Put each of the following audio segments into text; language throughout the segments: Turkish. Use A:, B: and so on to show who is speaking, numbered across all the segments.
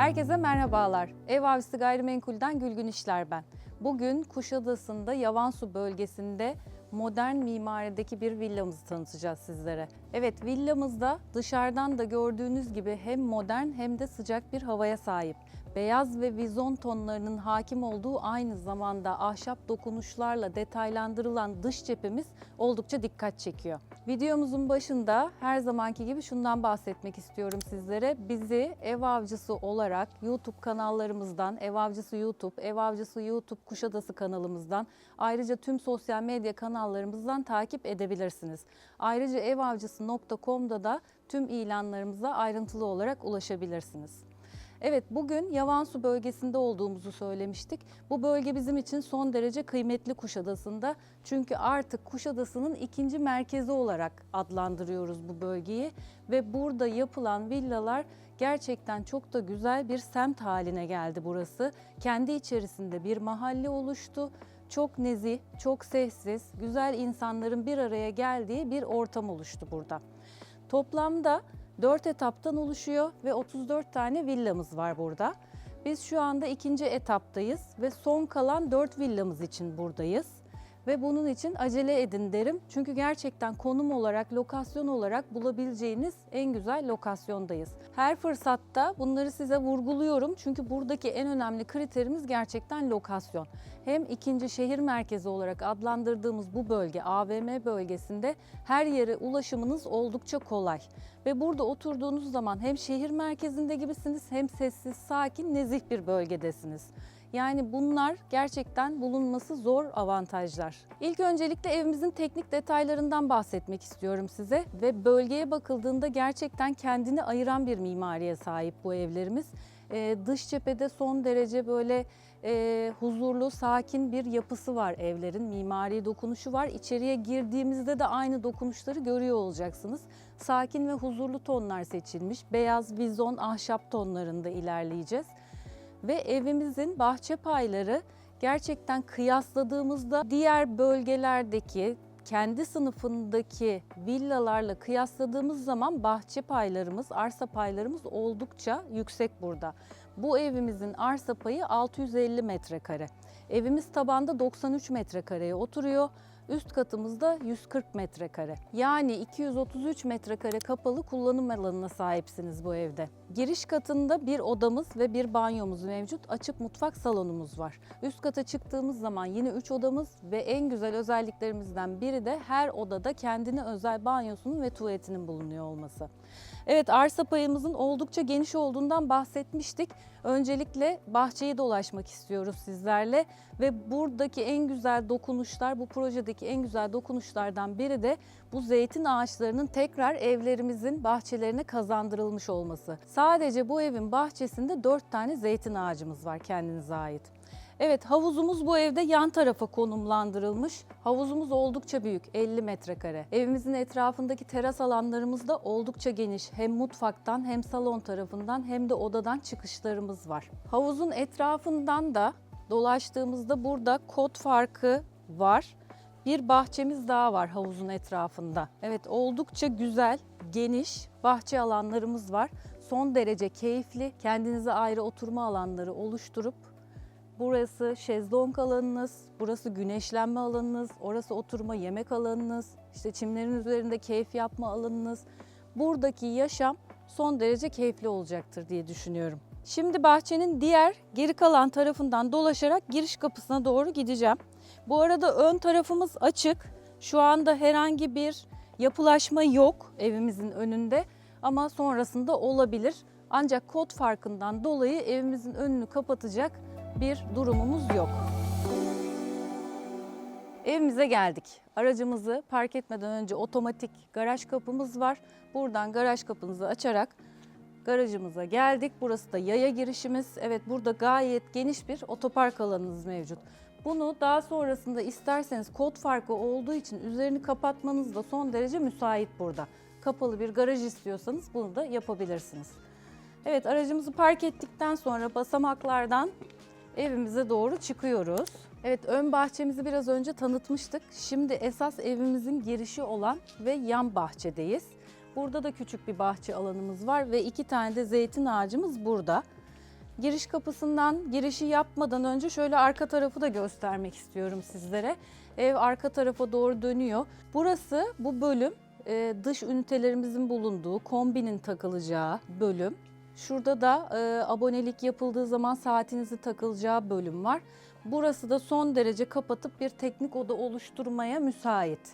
A: Herkese merhabalar. Ev Avcısı Gayrimenkul'den Gülgün İşler ben. Bugün Kuşadası'nda Yavansu bölgesinde modern mimarideki bir villamızı tanıtacağız sizlere. Evet, villamızda dışarıdan da gördüğünüz gibi hem modern hem de sıcak bir havaya sahip. Beyaz ve vizon tonlarının hakim olduğu, aynı zamanda ahşap dokunuşlarla detaylandırılan dış cephemiz oldukça dikkat çekiyor. Videomuzun başında her zamanki gibi şundan bahsetmek istiyorum sizlere. Bizi Ev Avcısı olarak YouTube kanallarımızdan, Ev Avcısı YouTube, Ev Avcısı YouTube Kuşadası kanalımızdan, ayrıca tüm sosyal medya kanallarımızdan takip edebilirsiniz. Ayrıca evavcısı.com'da da tüm ilanlarımıza ayrıntılı olarak ulaşabilirsiniz. Evet, bugün Yavansu bölgesinde olduğumuzu söylemiştik. Bu bölge bizim için son derece kıymetli Kuşadası'nda. Çünkü artık Kuşadası'nın ikinci merkezi olarak adlandırıyoruz bu bölgeyi. Ve burada yapılan villalar gerçekten çok da güzel bir semt haline geldi burası. Kendi içerisinde bir mahalle oluştu. Çok nezih, çok sessiz, güzel insanların bir araya geldiği bir ortam oluştu burada. Toplamda 4 etaptan oluşuyor ve 34 tane villamız var burada. Biz şu anda ikinci etaptayız ve son kalan 4 villamız için buradayız. Ve bunun için acele edin derim. Çünkü gerçekten konum olarak, lokasyon olarak bulabileceğiniz en güzel lokasyondayız. Her fırsatta bunları size vurguluyorum. Çünkü buradaki en önemli kriterimiz gerçekten lokasyon. Hem ikinci şehir merkezi olarak adlandırdığımız bu bölge, AVM bölgesinde her yere ulaşımınız oldukça kolay. Ve burada oturduğunuz zaman hem şehir merkezinde gibisiniz hem sessiz, sakin, nezih bir bölgedesiniz. Yani bunlar gerçekten bulunması zor avantajlar. İlk öncelikle evimizin teknik detaylarından bahsetmek istiyorum size. Ve bölgeye bakıldığında gerçekten kendini ayıran bir mimariye sahip bu evlerimiz. Dış cephede son derece böyle huzurlu, sakin bir yapısı var evlerin. Mimari dokunuşu var. İçeriye girdiğimizde de aynı dokunuşları görüyor olacaksınız. Sakin ve huzurlu tonlar seçilmiş. Beyaz, vizon, ahşap tonlarında ilerleyeceğiz. Ve evimizin bahçe payları gerçekten kıyasladığımızda diğer bölgelerdeki kendi sınıfındaki villalarla kıyasladığımız zaman bahçe paylarımız, arsa paylarımız oldukça yüksek burada. Bu evimizin arsa payı 650 metrekare. Evimiz tabanda 93 metrekareye oturuyor. Üst katımızda 140 metrekare. Yani 233 metrekare kapalı kullanım alanına sahipsiniz bu evde. Giriş katında bir odamız ve bir banyomuz mevcut. Açık mutfak salonumuz var. Üst kata çıktığımız zaman yine 3 odamız ve en güzel özelliklerimizden biri de her odada kendine özel banyosunun ve tuvaletinin bulunuyor olması. Evet, arsa payımızın oldukça geniş olduğundan bahsetmiştik. Öncelikle bahçeyi dolaşmak istiyoruz sizlerle ve buradaki en güzel dokunuşlar, bu projedeki en güzel dokunuşlardan biri de bu zeytin ağaçlarının tekrar evlerimizin bahçelerine kazandırılmış olması. Sadece bu evin bahçesinde 4 tane zeytin ağacımız var kendinize ait. Evet, havuzumuz bu evde yan tarafa konumlandırılmış. Havuzumuz oldukça büyük, 50 metrekare. Evimizin etrafındaki teras alanlarımız da oldukça geniş. Hem mutfaktan hem salon tarafından hem de odadan çıkışlarımız var. Havuzun etrafından da dolaştığımızda burada kod farkı var. Bir bahçemiz daha var havuzun etrafında. Evet, oldukça güzel, geniş bahçe alanlarımız var. Son derece keyifli, kendinize ayrı oturma alanları oluşturup burası şezlong alanınız, burası güneşlenme alanınız, orası oturma yemek alanınız, işte çimlerin üzerinde keyif yapma alanınız. Buradaki yaşam son derece keyifli olacaktır diye düşünüyorum. Şimdi bahçenin diğer geri kalan tarafından dolaşarak giriş kapısına doğru gideceğim. Bu arada ön tarafımız açık. Şu anda herhangi bir yapılaşma yok evimizin önünde ama sonrasında olabilir. Ancak kod farkından dolayı evimizin önünü kapatacak bir durumumuz yok. Evimize geldik. Aracımızı park etmeden önce otomatik garaj kapımız var. Buradan garaj kapınızı açarak garajımıza geldik. Burası da yaya girişimiz. Evet, burada gayet geniş bir otopark alanınız mevcut. Bunu daha sonrasında isterseniz kod farkı olduğu için üzerini kapatmanız da son derece müsait burada. Kapalı bir garaj istiyorsanız bunu da yapabilirsiniz. Evet, aracımızı park ettikten sonra basamaklardan evimize doğru çıkıyoruz. Evet, ön bahçemizi biraz önce tanıtmıştık. Şimdi esas evimizin girişi olan ve yan bahçedeyiz. Burada da küçük bir bahçe alanımız var ve 2 tane de zeytin ağacımız burada. Giriş kapısından girişi yapmadan önce şöyle arka tarafı da göstermek istiyorum sizlere. Ev arka tarafa doğru dönüyor. Burası, bu bölüm dış ünitelerimizin bulunduğu, kombinin takılacağı bölüm. Şurada da abonelik yapıldığı zaman saatinizin takılacağı bölüm var. Burası da son derece kapatıp bir teknik oda oluşturmaya müsait.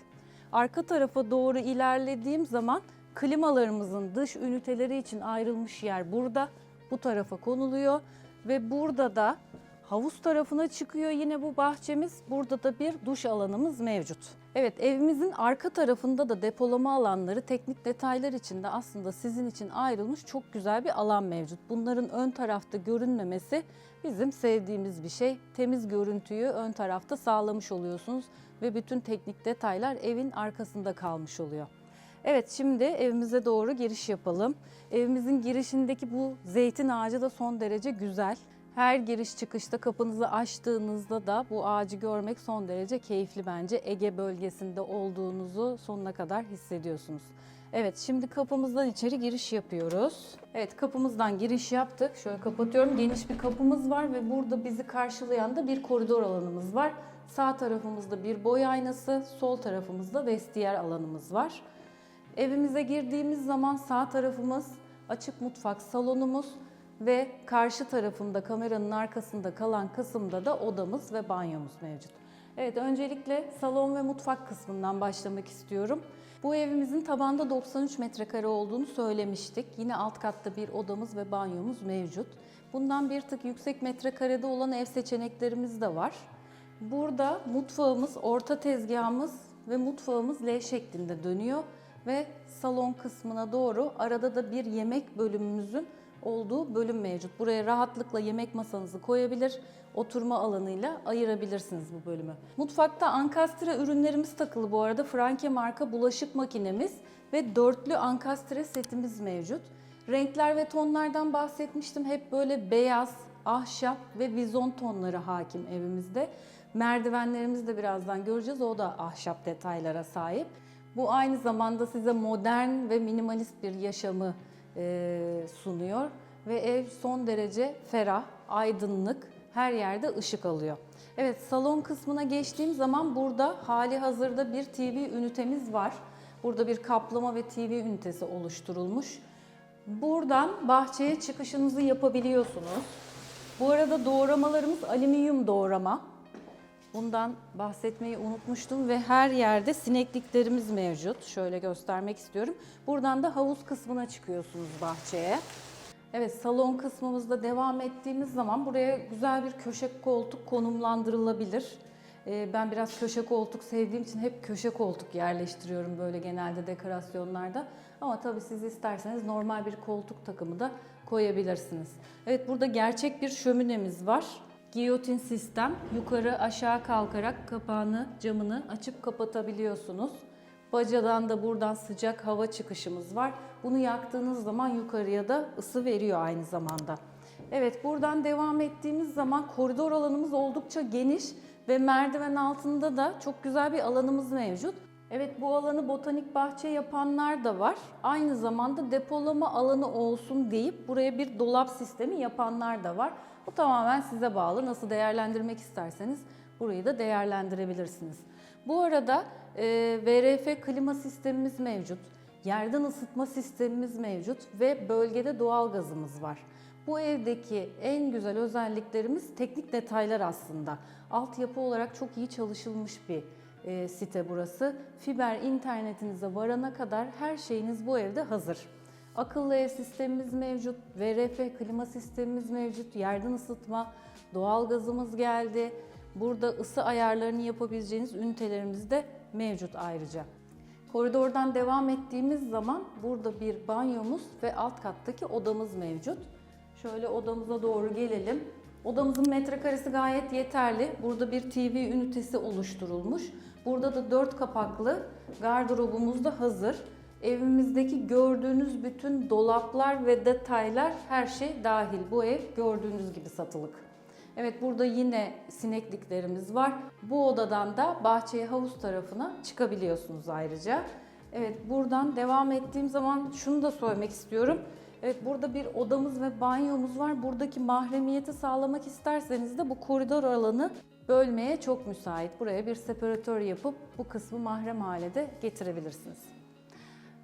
A: Arka tarafa doğru ilerlediğim zaman klimalarımızın dış üniteleri için ayrılmış yer burada. Bu tarafa konuluyor ve burada da havuz tarafına çıkıyor yine bu bahçemiz. Burada da bir duş alanımız mevcut. Evet, evimizin arka tarafında da depolama alanları, teknik detaylar için de aslında sizin için ayrılmış çok güzel bir alan mevcut. Bunların ön tarafta görünmemesi bizim sevdiğimiz bir şey. Temiz görüntüyü ön tarafta sağlamış oluyorsunuz ve bütün teknik detaylar evin arkasında kalmış oluyor. Evet, şimdi evimize doğru giriş yapalım. Evimizin girişindeki bu zeytin ağacı da son derece güzel. Her giriş çıkışta kapınızı açtığınızda da bu ağacı görmek son derece keyifli bence. Ege bölgesinde olduğunuzu sonuna kadar hissediyorsunuz. Evet, şimdi kapımızdan içeri giriş yapıyoruz. Evet, kapımızdan giriş yaptık. Şöyle kapatıyorum. Geniş bir kapımız var ve burada bizi karşılayan da bir koridor alanımız var. Sağ tarafımızda bir boy aynası, sol tarafımızda vestiyer alanımız var. Evimize girdiğimiz zaman sağ tarafımız açık mutfak salonumuz ve karşı tarafında kameranın arkasında kalan kısımda da odamız ve banyomuz mevcut. Evet, öncelikle salon ve mutfak kısmından başlamak istiyorum. Bu evimizin tabanda 93 metrekare olduğunu söylemiştik. Yine alt katta bir odamız ve banyomuz mevcut. Bundan bir tık yüksek metrekarede olan ev seçeneklerimiz de var. Burada mutfağımız, orta tezgahımız ve mutfağımız L şeklinde dönüyor. Ve salon kısmına doğru arada da bir yemek bölümümüzün olduğu bölüm mevcut. Buraya rahatlıkla yemek masanızı koyabilir, oturma alanıyla ayırabilirsiniz bu bölümü. Mutfakta ankastre ürünlerimiz takılı bu arada. Franke marka bulaşık makinemiz ve dörtlü ankastre setimiz mevcut. Renkler ve tonlardan bahsetmiştim. Hep böyle beyaz, ahşap ve vizon tonları hakim evimizde. Merdivenlerimizi de birazdan göreceğiz. O da ahşap detaylara sahip. Bu aynı zamanda size modern ve minimalist bir yaşamı sunuyor ve ev son derece ferah, aydınlık, her yerde ışık alıyor. Evet, salon kısmına geçtiğim zaman burada hali hazırda bir TV ünitemiz var. Burada bir kaplama ve TV ünitesi oluşturulmuş. Buradan bahçeye çıkışınızı yapabiliyorsunuz. Bu arada doğramalarımız alüminyum doğrama. Bundan bahsetmeyi unutmuştum ve her yerde sinekliklerimiz mevcut. Şöyle göstermek istiyorum. Buradan da havuz kısmına çıkıyorsunuz bahçeye. Evet, salon kısmımızda devam ettiğimiz zaman buraya güzel bir köşe koltuk konumlandırılabilir. Ben biraz köşe koltuk sevdiğim için hep köşe koltuk yerleştiriyorum böyle genelde dekorasyonlarda. Ama tabii siz isterseniz normal bir koltuk takımı da koyabilirsiniz. Evet, burada gerçek bir şöminemiz var. Giyotin sistem, yukarı aşağı kalkarak kapağını, camını açıp kapatabiliyorsunuz. Bacadan da buradan sıcak hava çıkışımız var. Bunu yaktığınız zaman yukarıya da ısı veriyor aynı zamanda. Evet, buradan devam ettiğimiz zaman koridor alanımız oldukça geniş ve merdiven altında da çok güzel bir alanımız mevcut. Evet, bu alanı botanik bahçe yapanlar da var. Aynı zamanda depolama alanı olsun deyip buraya bir dolap sistemi yapanlar da var. Bu tamamen size bağlı. Nasıl değerlendirmek isterseniz burayı da değerlendirebilirsiniz. Bu arada VRF klima sistemimiz mevcut. Yerden ısıtma sistemimiz mevcut ve bölgede doğalgazımız var. Bu evdeki en güzel özelliklerimiz teknik detaylar aslında. Altyapı olarak çok iyi çalışılmış bir site burası. Fiber internetinize varana kadar her şeyiniz bu evde hazır. Akıllı ev sistemimiz mevcut, VRF klima sistemimiz mevcut, yerden ısıtma, doğalgazımız geldi. Burada ısı ayarlarını yapabileceğiniz ünitelerimiz de mevcut ayrıca. Koridordan devam ettiğimiz zaman burada bir banyomuz ve alt kattaki odamız mevcut. Şöyle odamıza doğru gelelim. Odamızın metrekaresi gayet yeterli. Burada bir TV ünitesi oluşturulmuş. Burada da 4 kapaklı gardırobumuz da hazır. Evimizdeki gördüğünüz bütün dolaplar ve detaylar, her şey dahil. Bu ev gördüğünüz gibi satılık. Evet, burada yine sinekliklerimiz var. Bu odadan da bahçeye, havuz tarafına çıkabiliyorsunuz ayrıca. Evet, buradan devam ettiğim zaman şunu da söylemek istiyorum. Evet, burada bir odamız ve banyomuz var. Buradaki mahremiyeti sağlamak isterseniz de bu koridor alanı bölmeye çok müsait. Buraya bir separatör yapıp bu kısmı mahrem hale de getirebilirsiniz.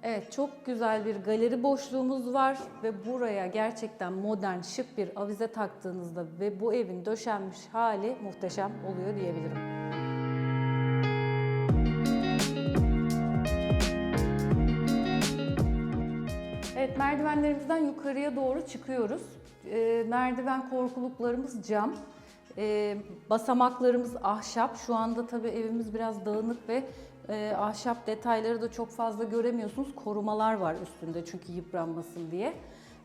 A: Evet, çok güzel bir galeri boşluğumuz var ve buraya gerçekten modern, şık bir avize taktığınızda ve bu evin döşenmiş hali muhteşem oluyor diyebilirim. Evet, merdivenlerimizden yukarıya doğru çıkıyoruz. Merdiven korkuluklarımız cam. Basamaklarımız ahşap. Şu anda tabii evimiz biraz dağınık ve ahşap detayları da çok fazla göremiyorsunuz. Korumalar var üstünde çünkü yıpranmasın diye.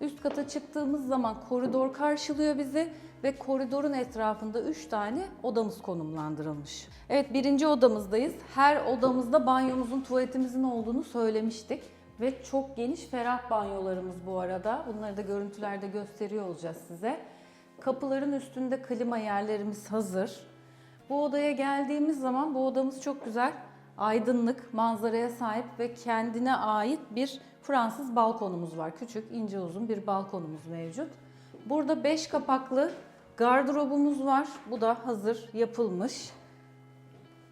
A: Üst kata çıktığımız zaman koridor karşılıyor bizi ve koridorun etrafında 3 tane odamız konumlandırılmış. Evet, birinci odamızdayız. Her odamızda banyomuzun, tuvaletimizin olduğunu söylemiştik. Ve çok geniş, ferah banyolarımız bu arada. Bunları da görüntülerde gösteriyor olacağız size. Kapıların üstünde klima yerlerimiz hazır. Bu odaya geldiğimiz zaman bu odamız çok güzel, aydınlık, manzaraya sahip ve kendine ait bir Fransız balkonumuz var. Küçük, ince uzun bir balkonumuz mevcut. Burada 5 kapaklı gardırobumuz var. Bu da hazır yapılmış.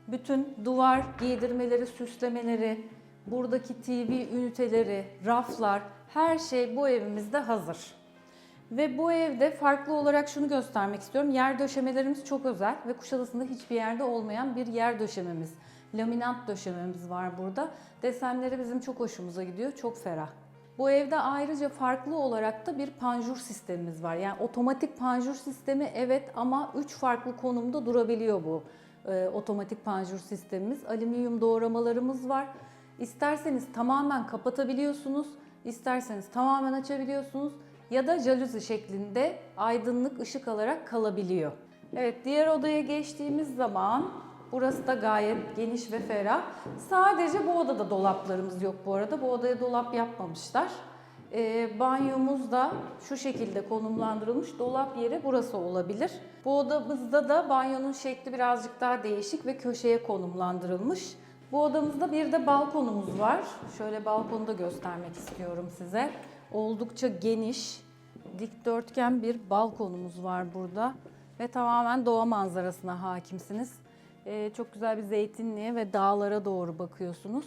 A: Bütün duvar giydirmeleri, süslemeleri, buradaki TV üniteleri, raflar, her şey bu evimizde hazır. Ve bu evde farklı olarak şunu göstermek istiyorum. Yer döşemelerimiz çok özel ve Kuşadası'nda hiçbir yerde olmayan bir yer döşememiz. Laminat döşememiz var burada. Desenleri bizim çok hoşumuza gidiyor, çok ferah. Bu evde ayrıca farklı olarak da bir panjur sistemimiz var. Yani otomatik panjur sistemi evet ama 3 farklı konumda durabiliyor bu otomatik panjur sistemimiz. Alüminyum doğramalarımız var. İsterseniz tamamen kapatabiliyorsunuz, isterseniz tamamen açabiliyorsunuz ya da jaluzi şeklinde aydınlık ışık alarak kalabiliyor. Evet, diğer odaya geçtiğimiz zaman burası da gayet geniş ve ferah. Sadece bu odada dolaplarımız yok bu arada. Bu odaya dolap yapmamışlar. Banyomuz da şu şekilde konumlandırılmış. Dolap yeri burası olabilir. Bu odamızda da banyonun şekli birazcık daha değişik ve köşeye konumlandırılmış. Bu odamızda bir de balkonumuz var. Şöyle balkonu da göstermek istiyorum size. Oldukça geniş, dikdörtgen bir balkonumuz var burada. Ve tamamen doğa manzarasına hakimsiniz. Çok güzel bir zeytinliğe ve dağlara doğru bakıyorsunuz.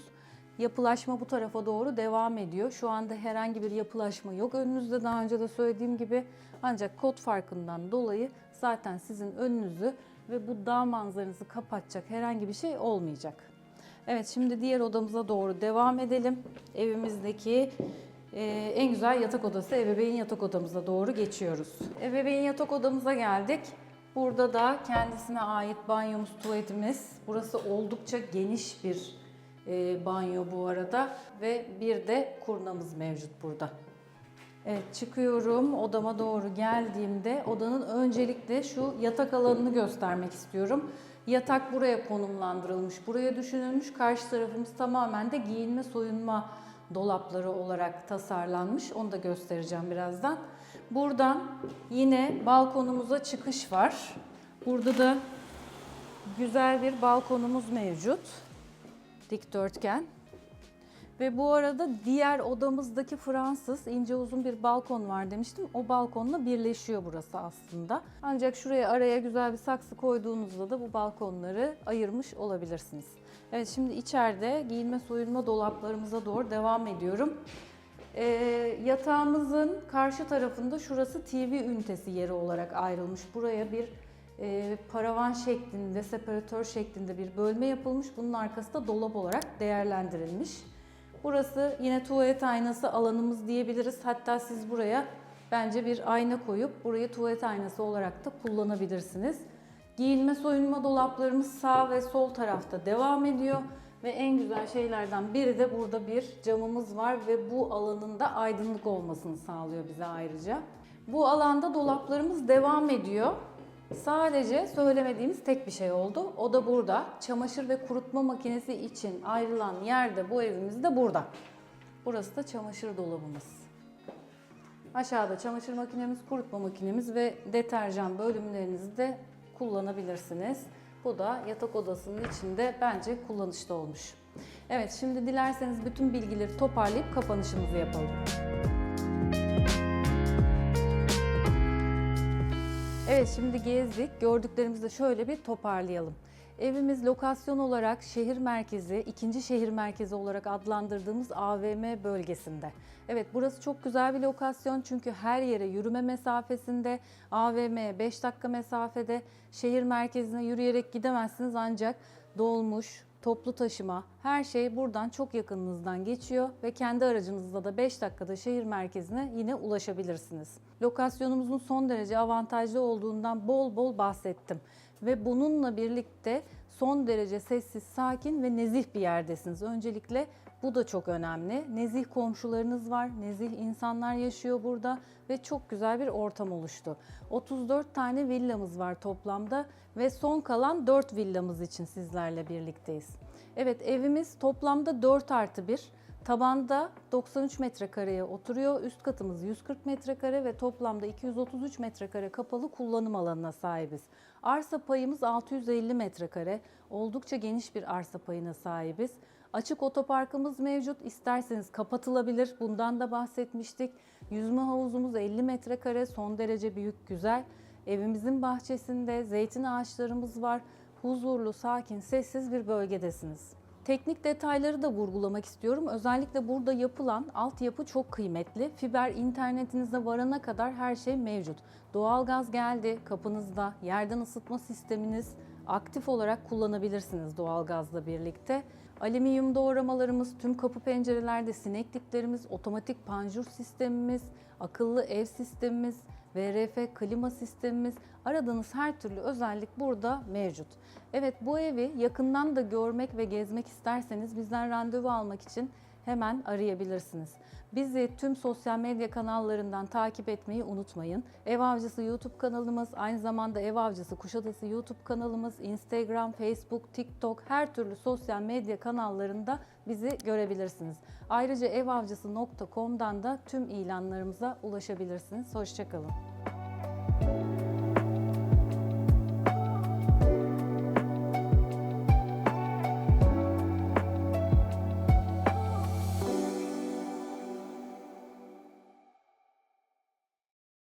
A: Yapılaşma bu tarafa doğru devam ediyor. Şu anda herhangi bir yapılaşma yok önünüzde, daha önce de söylediğim gibi. Ancak kod farkından dolayı zaten sizin önünüzü ve bu dağ manzaranızı kapatacak herhangi bir şey olmayacak. Evet, şimdi diğer odamıza doğru devam edelim. Evimizdeki en güzel yatak odası, ebeveyn yatak odamıza doğru geçiyoruz. Ebeveyn yatak odamıza geldik. Burada da kendisine ait banyomuz, tuvaletimiz. Burası oldukça geniş bir banyo bu arada ve bir de kurnamız mevcut burada. Evet, çıkıyorum. Odama doğru geldiğimde odanın öncelikle şu yatak alanını göstermek istiyorum. Yatak buraya konumlandırılmış, buraya düşünülmüş. Karşı tarafımız tamamen de giyinme, soyunma dolapları olarak tasarlanmış. Onu da göstereceğim birazdan. Buradan yine balkonumuza çıkış var. Burada da güzel bir balkonumuz mevcut. Dikdörtgen. Ve bu arada diğer odamızdaki Fransız ince uzun bir balkon var demiştim. O balkonla birleşiyor burası aslında. Ancak şuraya araya güzel bir saksı koyduğunuzda da bu balkonları ayırmış olabilirsiniz. Evet, şimdi içeride giyinme soyunma dolaplarımıza doğru devam ediyorum. Yatağımızın karşı tarafında şurası TV ünitesi yeri olarak ayrılmış. Buraya bir paravan şeklinde, separatör şeklinde bir bölme yapılmış. Bunun arkası da dolap olarak değerlendirilmiş. Burası yine tuvalet aynası alanımız diyebiliriz. Hatta siz buraya bence bir ayna koyup burayı tuvalet aynası olarak da kullanabilirsiniz. Giyinme soyunma dolaplarımız sağ ve sol tarafta devam ediyor. Ve en güzel şeylerden biri de burada bir camımız var ve bu alanın da aydınlık olmasını sağlıyor bize ayrıca. Bu alanda dolaplarımız devam ediyor. Sadece söylemediğimiz tek bir şey oldu. O da burada. Çamaşır ve kurutma makinesi için ayrılan yer de bu evimizde burada. Burası da çamaşır dolabımız. Aşağıda çamaşır makinemiz, kurutma makinemiz ve deterjan bölümlerinizi de kullanabilirsiniz. Bu da yatak odasının içinde bence kullanışlı olmuş. Evet, şimdi dilerseniz bütün bilgileri toparlayıp kapanışımızı yapalım. Evet, şimdi gezdik. Gördüklerimizi de şöyle bir toparlayalım. Evimiz lokasyon olarak şehir merkezi, ikinci şehir merkezi olarak adlandırdığımız AVM bölgesinde. Evet, burası çok güzel bir lokasyon çünkü her yere yürüme mesafesinde, AVM'ye 5 dakika mesafede, şehir merkezine yürüyerek gidemezsiniz ancak dolmuş, toplu taşıma, her şey buradan çok yakınınızdan geçiyor ve kendi aracınızla da 5 dakikada şehir merkezine yine ulaşabilirsiniz. Lokasyonumuzun son derece avantajlı olduğundan bol bol bahsettim. Ve bununla birlikte son derece sessiz, sakin ve nezih bir yerdesiniz. Öncelikle bu da çok önemli. Nezih komşularınız var, nezih insanlar yaşıyor burada ve çok güzel bir ortam oluştu. 34 tane villamız var toplamda ve son kalan 4 villamız için sizlerle birlikteyiz. Evet, evimiz toplamda 4+1. Tabanda 93 metrekareye oturuyor. Üst katımız 140 metrekare ve toplamda 233 metrekare kapalı kullanım alanına sahibiz. Arsa payımız 650 metrekare. Oldukça geniş bir arsa payına sahibiz. Açık otoparkımız mevcut. İsterseniz kapatılabilir. Bundan da bahsetmiştik. Yüzme havuzumuz 50 metrekare. Son derece büyük, güzel. Evimizin bahçesinde zeytin ağaçlarımız var. Huzurlu, sakin, sessiz bir bölgedesiniz. Teknik detayları da vurgulamak istiyorum. Özellikle burada yapılan altyapı çok kıymetli. Fiber internetinize varana kadar her şey mevcut. Doğalgaz geldi kapınızda, yerden ısıtma sisteminiz aktif olarak kullanabilirsiniz doğalgazla birlikte. Alüminyum doğramalarımız, tüm kapı pencerelerde sinekliklerimiz, otomatik panjur sistemimiz, akıllı ev sistemimiz, VRF klima sistemimiz, aradığınız her türlü özellik burada mevcut. Evet, bu evi yakından da görmek ve gezmek isterseniz bizden randevu almak için hemen arayabilirsiniz. Bizi tüm sosyal medya kanallarından takip etmeyi unutmayın. Ev Avcısı YouTube kanalımız, aynı zamanda Ev Avcısı Kuşadası YouTube kanalımız, Instagram, Facebook, TikTok, her türlü sosyal medya kanallarında bizi görebilirsiniz. Ayrıca evavcısı.com'dan da tüm ilanlarımıza ulaşabilirsiniz. Hoşça kalın.